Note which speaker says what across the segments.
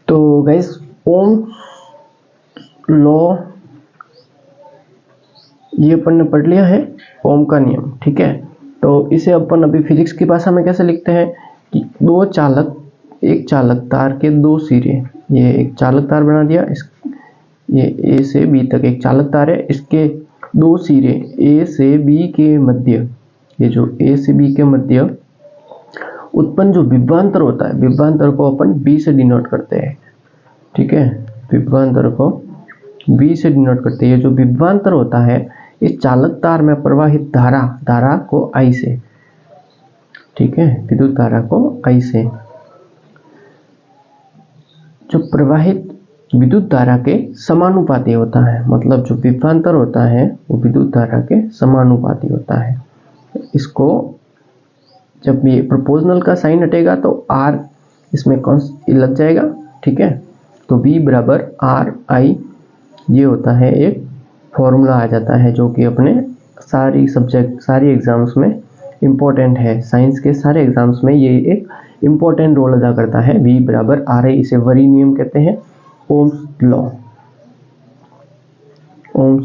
Speaker 1: तो गाइस ओम लॉ ये अपन ने पढ़ लिया है, ओम का नियम, ठीक है। तो इसे अपन अभी फिजिक्स की भाषा में कैसे लिखते हैं कि एक चालक तार के दो सिरे, ये एक चालक तार बना दिया, ये ए से बी तक एक चालक तार है, इसके दो सिरे ए से बी के मध्य, ये जो ए से बी के मध्य उत्पन्न जो विभवांतर होता है, विभवांतर को अपन बी से डिनोट करते हैं, ठीक है। विभवांतर को बी से डिनोट करते हैं। ये जो विभवांतर होता है इस चालक तार में प्रवाहित धारा को आई से, ठीक है, विद्युत धारा को आई से, जो प्रवाहित विद्युत धारा के समानुपाती होता है, मतलब जो विभवांतर होता है वो विद्युत धारा के समानुपाती होता है। इसको जब ये प्रोपोर्शनल का साइन हटेगा तो आर इसमें लग जाएगा, ठीक है। तो V बराबर आर आई, ये होता है एक फॉर्मूला आ जाता है जो कि अपने सारी एग्जाम्स में इम्पोर्टेंट है। साइंस के सारे एग्जाम्स में ये एक इम्पोर्टेंट रोल अदा करता है। V बराबर आर आई, इसे वरी नियम कहते हैं, ओम्स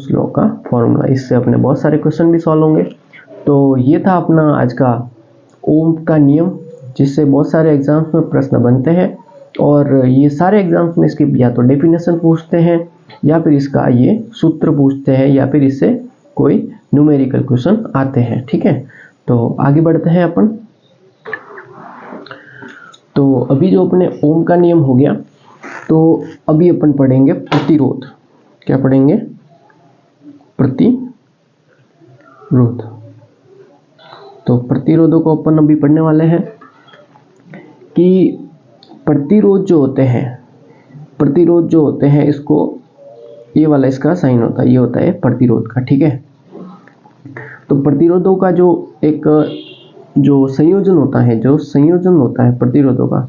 Speaker 1: लॉ का फॉर्मूला। इससे अपने बहुत सारे क्वेश्चन भी सॉल्व होंगे। तो ये था अपना आज का ओम का नियम, जिससे बहुत सारे एग्जाम्स में प्रश्न बनते हैं और ये सारे एग्जाम्स में इसकी या तो डेफिनेशन पूछते हैं या फिर इसका ये सूत्र पूछते हैं या फिर इससे कोई न्यूमेरिकल क्वेश्चन आते हैं, ठीक है। तो आगे बढ़ते हैं अपन। तो अभी जो अपने ओम का नियम हो गया, तो अभी अपन पढ़ेंगे प्रतिरोध। क्या पढ़ेंगे? प्रतिरोध। तो प्रतिरोधों को अपन अभी पढ़ने वाले हैं कि प्रतिरोध जो होते हैं इसको, ये वाला इसका साइन होता है, ये होता है प्रतिरोध का, ठीक है। तो प्रतिरोधों का जो संयोजन होता है प्रतिरोधों का,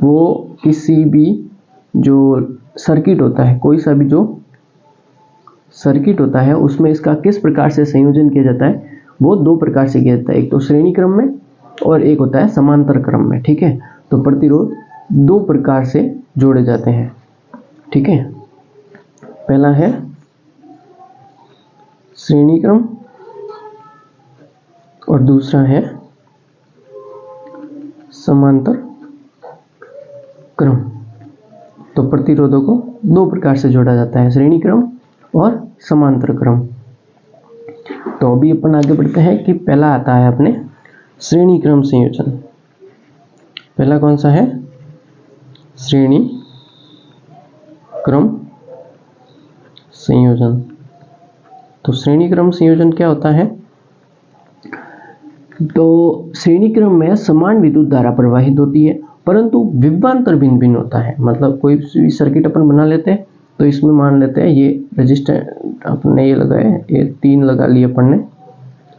Speaker 1: वो किसी भी जो सर्किट होता है, कोई सा भी जो सर्किट होता है उसमें इसका किस प्रकार से संयोजन किया जाता है, वो दो प्रकार से किया जाता है। एक तो श्रेणी क्रम में और एक होता है समांतर क्रम में, ठीक है। तो प्रतिरोध दो प्रकार से जोड़े जाते हैं, ठीक है। पहला है श्रेणी क्रम और दूसरा है समांतर क्रम। तो प्रतिरोधों को दो प्रकार से जोड़ा जाता है, श्रेणी क्रम और समांतर क्रम। तो अभी अपन आगे बढ़ते हैं कि पहला आता है अपने श्रेणी क्रम संयोजन। पहला कौन सा है? श्रेणी क्रम संयोजन। तो श्रेणी क्रम संयोजन क्या होता है? तो श्रेणी क्रम में समान विद्युत धारा प्रवाहित होती है, परंतु विभवांतर भिन्न भिन्न होता है। मतलब कोई भी सर्किट अपन बना लेते हैं, तो इसमें मान लेते हैं ये रजिस्टर अपने ये लगाए, ये 3 लगा लिए अपन ने,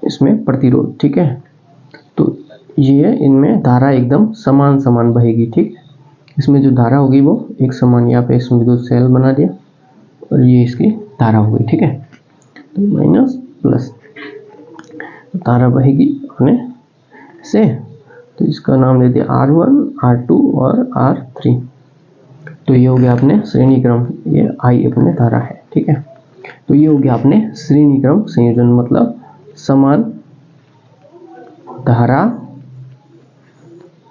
Speaker 1: इसमें प्रतिरोध, ठीक है। तो ये इनमें धारा एकदम समान बहेगी, ठीक है। इसमें जो धारा होगी वो एक समान, यहाँ पे इसमें विद्युत सेल बना दिया और ये इसकी धारा होगी, ठीक है। तो माइनस प्लस धारा बहेगी अपने से, तो इसका नाम दे दिया R1, R2 और R3। तो ये हो गया अपने श्रेणी क्रम, ये I अपने धारा है, ठीक है। तो ये हो गया अपने श्रेणी क्रम संयोजन, मतलब समान धारा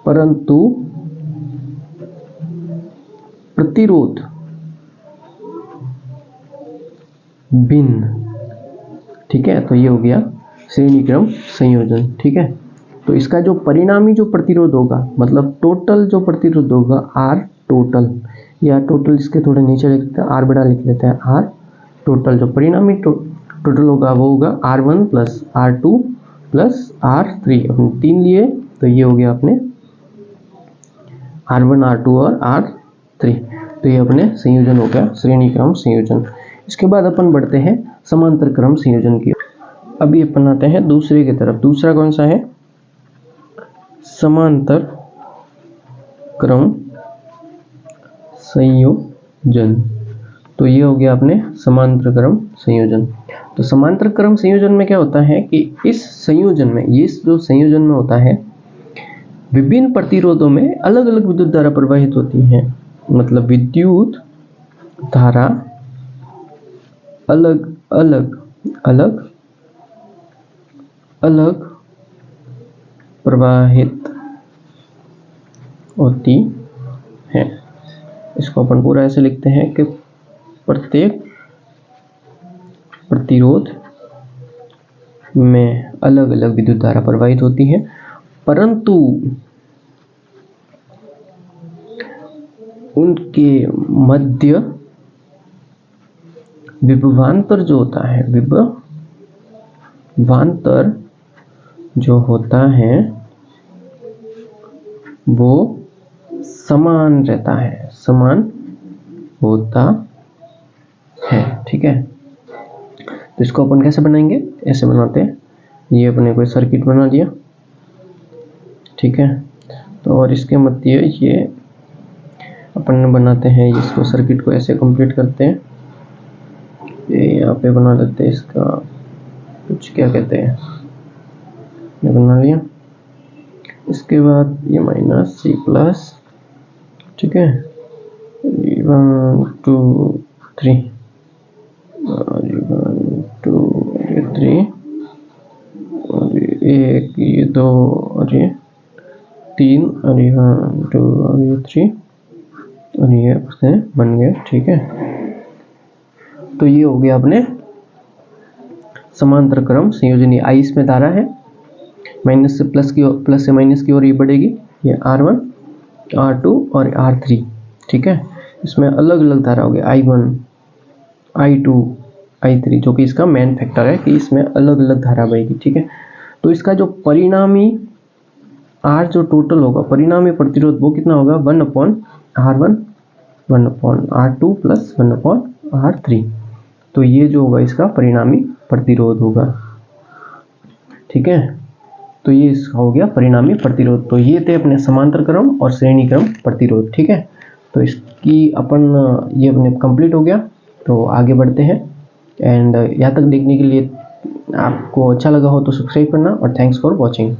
Speaker 1: परंतु प्रतिरोध भिन्न, ठीक है। तो ये हो गया श्रेणी क्रम संयोजन, ठीक है। तो इसका जो परिणामी जो प्रतिरोध होगा, मतलब टोटल जो प्रतिरोध होगा R टोटल, या टोटल इसके थोड़े नीचे लिख लेते हैं, R बड़ा लिख लेते हैं, R टोटल। जो परिणामी टोटल होगा वो होगा R1 plus R2 plus R3। अपने 3 लिए तो ये हो गया अपने R1, R2 और R3। तो ये अपने संयोजन हो गया श्रेणी क्रम संयोजन। इसके बाद अपन बढ़ते हैं समांतर क्रम संयोजन की। अभी अपन आते हैं दूसरे की तरफ। दूसरा कौन सा है? समांतर क्रम संयोजन। तो ये हो गया अपने समांतर क्रम संयोजन। तो समांतर क्रम संयोजन में क्या होता है कि इस संयोजन में, ये जो संयोजन में होता है, विभिन्न प्रतिरोधों में अलग अलग विद्युत धारा प्रवाहित होती है, मतलब विद्युत धारा अलग अलग अलग अलग प्रवाहित होती है। इसको अपन पूरा ऐसे लिखते हैं कि प्रत्येक प्रतिरोध में अलग अलग विद्युत धारा प्रवाहित होती है, परंतु उनके मध्य विभवांतर जो होता है, विभवांतर जो होता है वो समान रहता है, समान होता है। ठीक है, तो इसको अपन कैसे बनाएंगे, ऐसे बनाते हैं। ये अपने कोई सर्किट बना लिया, ठीक है, तो और इसके मध्य ये अपन बनाते हैं, इसको सर्किट को ऐसे कंप्लीट करते हैं। ये यहाँ पे बना देते हैं, इसका कुछ क्या कहते हैं, ये बना लिया। इसके बाद ये माइनस सी प्लस, ठीक है, 1 2 3 और 1 2 3 और एक ये 2 और ये 3 और ये 1 2 और ये 3 और ये उससे बन गया। ठीक है, तो ये हो गया अपने समांतर क्रम संयोजनी। आई इसमें धारा है, माइनस से प्लस की, प्लस से माइनस की ओर ये बढ़ेगी, ये R1 R2 और R3। ठीक है, इसमें अलग अलग धारा हो गया I1 I2 I3, जो कि इसका मेन फैक्टर है कि इसमें अलग अलग धारा बहेगी। ठीक है, तो इसका जो परिणामी R जो टोटल होगा, परिणामी प्रतिरोध वो कितना होगा, 1/R1 1/R2 प्लस 1/R3। तो ये जो होगा इसका परिणामी प्रतिरोध होगा। ठीक है, तो ये इसका हो गया परिणामी प्रतिरोध। तो ये थे अपने समांतर क्रम और श्रेणी क्रम प्रतिरोध। ठीक है, तो इसकी अपन ये अपने कंप्लीट हो गया। तो आगे बढ़ते हैं, एंड यहाँ तक देखने के लिए आपको अच्छा लगा हो तो सब्सक्राइब करना, और थैंक्स फॉर वॉचिंग।